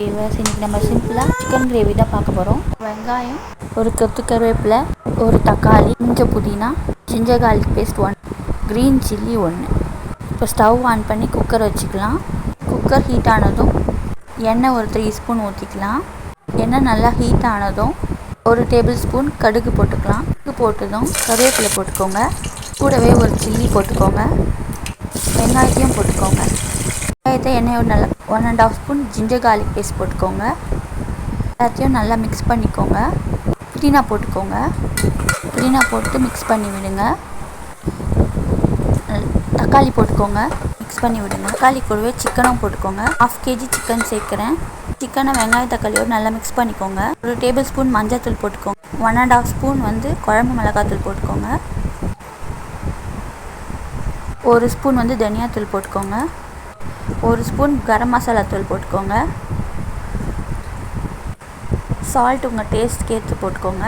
இன்னைக்கு நம்ம சிம்பிளாக சிக்கன் கிரேவி தான் பார்க்க போகிறோம். வெங்காயம், ஒரு கொத்து கருவேப்பிலை, ஒரு தக்காளி, கொஞ்சம் புதினா, ginger garlic paste 1, green chilli 1. இப்போ ஸ்டவ் ஆன் பண்ணி குக்கர் வச்சுக்கலாம். குக்கர் ஹீட் ஆனதும் எண்ணெய் ஒரு 3 ஸ்பூன் ஊற்றிக்கலாம். எண்ணெய் நல்லா ஹீட் ஆனதும் ஒரு டேபிள் ஸ்பூன் கடுகு போட்டுக்கலாம். கடுகு போட்டதும் கருவேப்பிலை போட்டுக்கோங்க. கூடவே ஒரு சில்லி போட்டுக்கோங்க. வெங்காயத்தையும் போட்டுக்கோங்க. வெங்காயத்தை எண்ணெயோட நல்லா 1½ ஸ்பூன் ஜிஞ்சர் கார்லிக் பேஸ்ட் போட்டுக்கோங்க. எல்லாத்தையும் நல்லா மிக்ஸ் பண்ணிக்கோங்க. புதினா போட்டுக்கோங்க. புதினா போட்டு மிக்ஸ் பண்ணி விடுங்க. தக்காளி போட்டுக்கோங்க. மிக்ஸ் பண்ணி விடுங்க. தக்காளி கூடவே சிக்கனும் போட்டுக்கோங்க. 1/2 kg சிக்கன் சேர்க்குறேன். சிக்கனை வெங்காயம் தக்காளியோடு நல்லா மிக்ஸ் பண்ணிக்கோங்க. ஒரு டேபிள் ஸ்பூன் மஞ்சள் போட்டுக்கோங்க. 1½ ஸ்பூன் குழம்பு மிளகாத்தூள் போட்டுக்கோங்க. 1 ஸ்பூன் தனியாத்தூள் போட்டுக்கோங்க. 1 ஸ்பூன் கரம் மசாலா தூள் போட்டுக்கோங்க. சால்ட் உங்கள் டேஸ்ட்க்கு ஏற்று போட்டுக்கோங்க.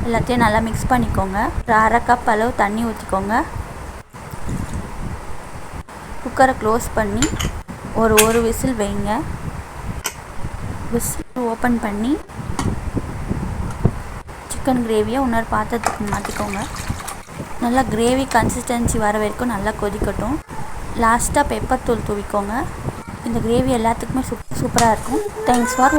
எல்லாத்தையும் நல்லா மிக்ஸ் பண்ணிக்கோங்க. ஒரு 1/2 கப் அளவு தண்ணி ஊற்றிக்கோங்க. குக்கரை க்ளோஸ் பண்ணி ஒரு விசில் வைங்க. விசில் ஓப்பன் பண்ணி சிக்கன் கிரேவியை இன்னொரு பாத்திரத்துக்கு மாற்றிக்கோங்க. நல்லா கிரேவி கன்சிஸ்டன்சி வர வரைக்கும் நல்லா கொதிக்கட்டும். லாஸ்ட்டாக பெப்பர் தூள் தூவிக்கோங்க. இந்த கிரேவி எல்லாத்துக்குமே சூப்பராக இருக்கும். Thanks for